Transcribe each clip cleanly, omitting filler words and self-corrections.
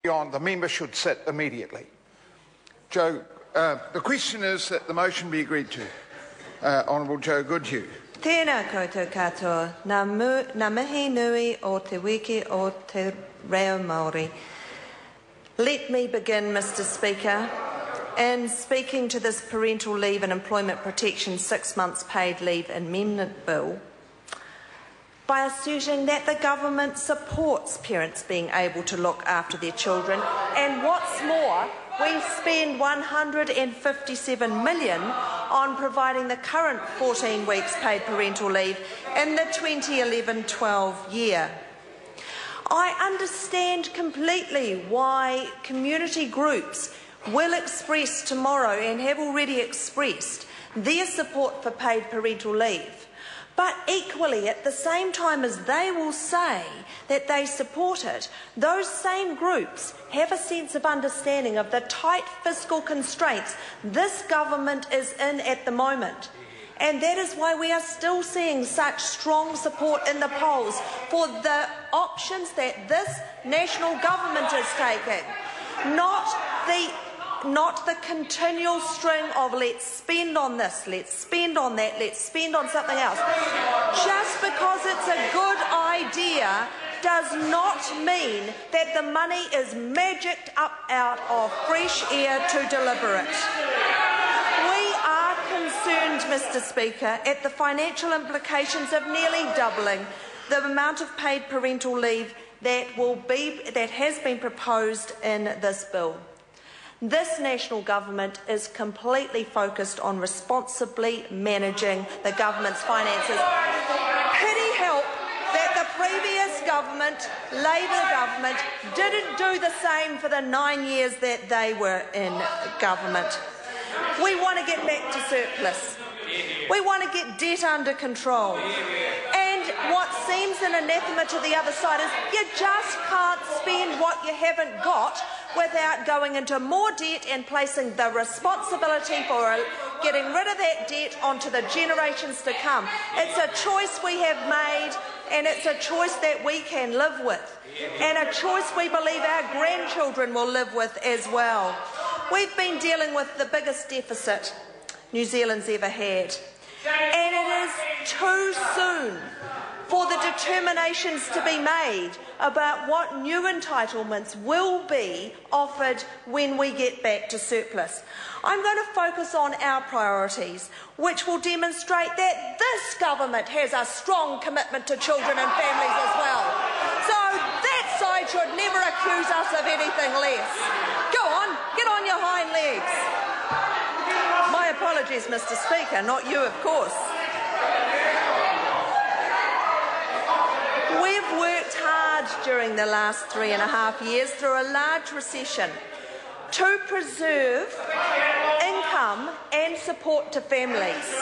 On, the member should sit immediately. Joe, the question is that the motion be agreed to. Honourable Joe Goodhue. Tēnā koutou katoa, nā mihi nui o te wiki o te reo Māori. Let me begin, Mr Speaker, in speaking to this Parental Leave and Employment Protection 6 months paid leave amendment bill by asserting that the government supports parents being able to look after their children, and what's more, we spend $157 million on providing the current 14 weeks paid parental leave in the 2011-12 year. I understand completely why community groups will express tomorrow, and have already expressed, their support for paid parental leave. But equally, at the same time as they will say that they support it, those same groups have a sense of understanding of the tight fiscal constraints this government is in at the moment. And that is why we are still seeing such strong support in the polls for the options that this national government is taking, not the continual string of let's spend on this, let's spend on that, let's spend on something else. Just because it's a good idea does not mean that the money is magicked up out of fresh air to deliver it. We are concerned, Mr Speaker, at the financial implications of nearly doubling the amount of paid parental leave that has been proposed in this bill. This national government is completely focused on responsibly managing the government's finances. Pity help that the previous government, Labour government, didn't do the same for the 9 years that they were in government. We want to get back to surplus. We want to get debt under control. And what seems an anathema to the other side is you just can't spend what you haven't got without going into more debt and placing the responsibility for getting rid of that debt onto the generations to come. It's a choice we have made, and it's a choice that we can live with, and a choice we believe our grandchildren will live with as well. We've been dealing with the biggest deficit New Zealand's ever had, and it is too soon for the determinations to be made about what new entitlements will be offered when we get back to surplus. I'm going to focus on our priorities, which will demonstrate that this government has a strong commitment to children and families as well. So that side should never accuse us of anything less. Go on, get on your hind legs. My apologies, Mr Speaker, not you, of course. We've worked hard during the last 3.5 years through a large recession to preserve income and support to families.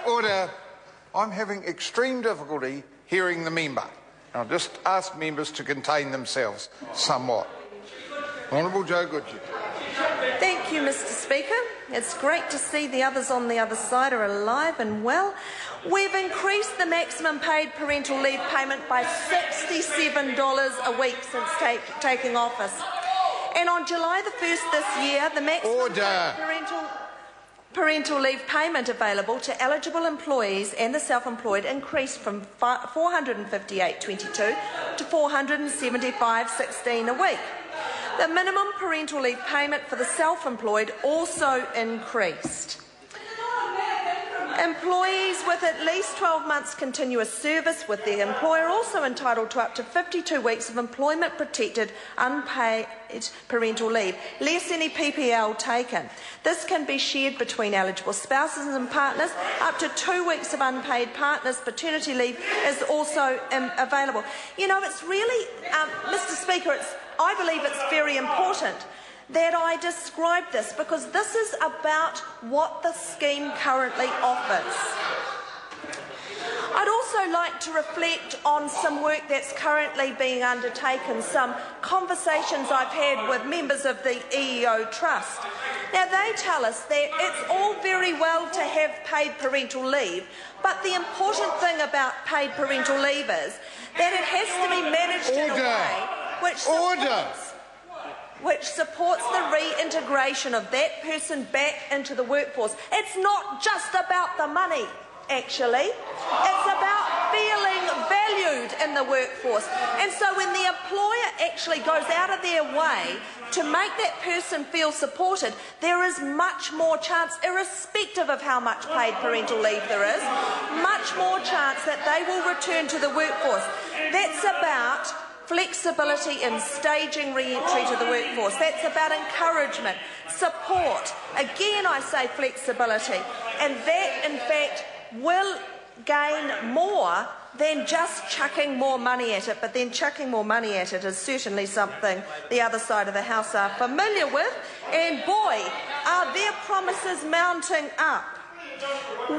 Order. I'm having extreme difficulty hearing the member. I'll just ask members to contain themselves somewhat. Honourable Joe Goodhue. Thank you, Mr Speaker. It's great to see the others on the other side are alive and well. We've increased the maximum paid parental leave payment by $67 a week since taking office. And on July the 1st this year, the maximum parental leave payment available to eligible employees and the self-employed increased from $458.22 to $475.16 a week. The minimum parental leave payment for the self-employed also increased. Employees with at least 12 months continuous service with their employer are also entitled to up to 52 weeks of employment-protected unpaid parental leave, less any PPL taken. This can be shared between eligible spouses and partners. Up to 2 weeks of unpaid partners' paternity leave is also available. You know, it's really, Mr Speaker, I believe it's very important that I describe this, because this is about what the scheme currently offers. I'd also like to reflect on some work that's currently being undertaken, some conversations I've had with members of the EEO Trust. Now, they tell us that it's all very well to have paid parental leave, but the important thing about paid parental leave is that it has to be managed in a way which supports the reintegration of that person back into the workforce. It's not just about the money, actually. It's about feeling valued in the workforce. And so when the employer actually goes out of their way to make that person feel supported, there is much more chance, irrespective of how much paid parental leave there is, much more chance that they will return to the workforce. That's about flexibility in staging re-entry to the workforce. That's about encouragement, support. Again, I say flexibility. And that, in fact, will gain more than just chucking more money at it. But then chucking more money at it is certainly something the other side of the House are familiar with. And boy, are their promises mounting up.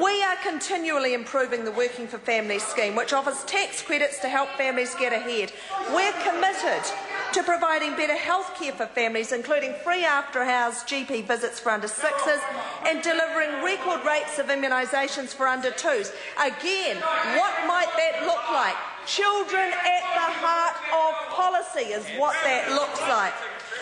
We are continually improving the Working for Families scheme, which offers tax credits to help families get ahead. We're committed to providing better health care for families, including free after-hours GP visits for under sixes and delivering record rates of immunisations for under twos. Again, what might that look like? Children at the heart of policy is what that looks like.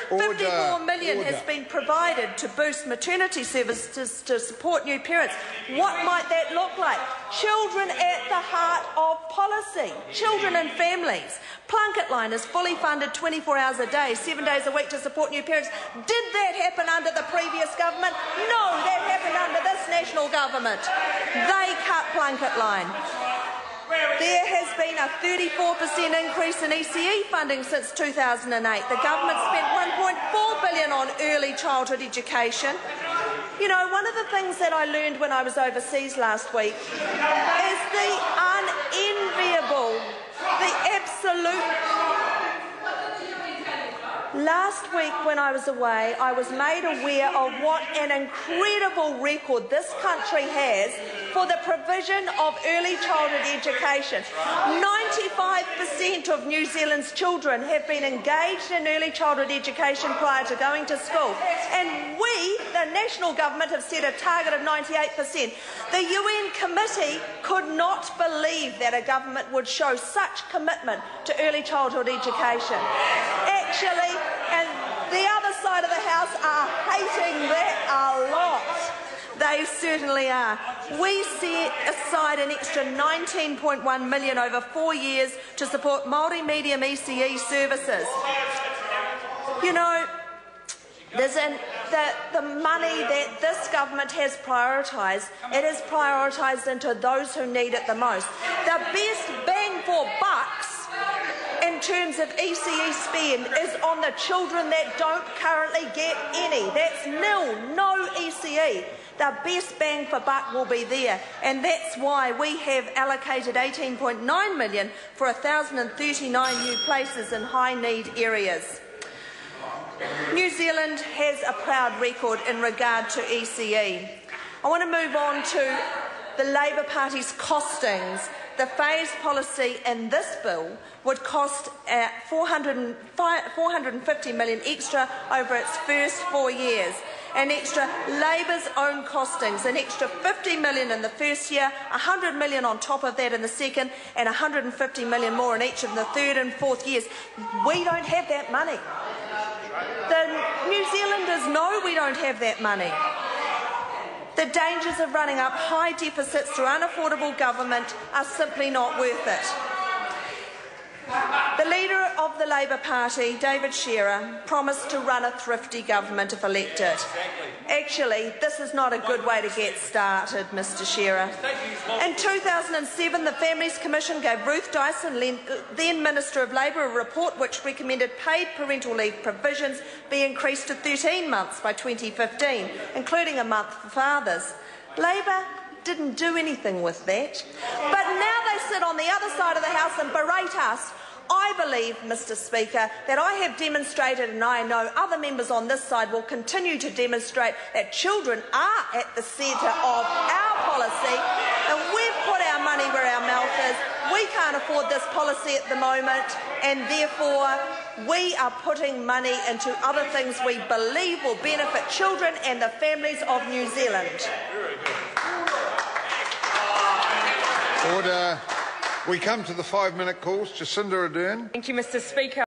54 million has been provided to boost maternity services to support new parents. What might that look like? Children at the heart of policy. Children and families. Plunkett Line is fully funded 24 hours a day, 7 days a week to support new parents. Did that happen under the previous government? No, that happened under this national government. They cut Plunkett Line. There has been a 34% increase in ECE funding since 2008. The government spent $1.4 billion on early childhood education. You know, one of the things that I learned when I was overseas last week is the unenviable, the absolute... Last week when I was away, I was made aware of what an incredible record this country has for the provision of early childhood education. 95% of New Zealand's children have been engaged in early childhood education prior to going to school. And we, the national government, have set a target of 98%. The UN committee could not believe that a government would show such commitment to early childhood education. Actually, and the other side of the House are hating that a lot. They certainly are. We set aside an extra $19.1 million over 4 years to support multimedia ECE services. You know, the money that this government has prioritised, it is prioritised into those who need it the most. The best bang for bucks in terms of ECE spend is on the children that don't currently get any. That's nil, no ECE. The best bang for buck will be there, and that's why we have allocated $18.9 million for 1,039 new places in high-need areas. New Zealand has a proud record in regard to ECE. I want to move on to the Labour Party's costings. The phased policy in this bill would cost $450 million extra over its first 4 years. An extra Labour's own costings, an extra $50 million in the first year, $100 million on top of that in the second, and $150 million more in each of the third and fourth years. We don't have that money. The New Zealanders know we don't have that money. The dangers of running up high deficits through unaffordable government are simply not worth it. The leader of the Labour Party, David Shearer, promised to run a thrifty government if elected. Actually, this is not a good way to get started, Mr Shearer. In 2007, the Families Commission gave Ruth Dyson, then Minister of Labour, a report which recommended paid parental leave provisions be increased to 13 months by 2015, including a month for fathers. Labour didn't do anything with that. But now they sit on the other side of the House and berate us. I believe, Mr Speaker, that I have demonstrated, and I know other members on this side will continue to demonstrate, that children are at the centre of our policy, and we've put our money where our mouth is. We can't afford this policy at the moment, and therefore we are putting money into other things we believe will benefit children and the families of New Zealand. Order. We come to the 5-minute calls. Jacinda Ardern. Thank you, Mr Speaker.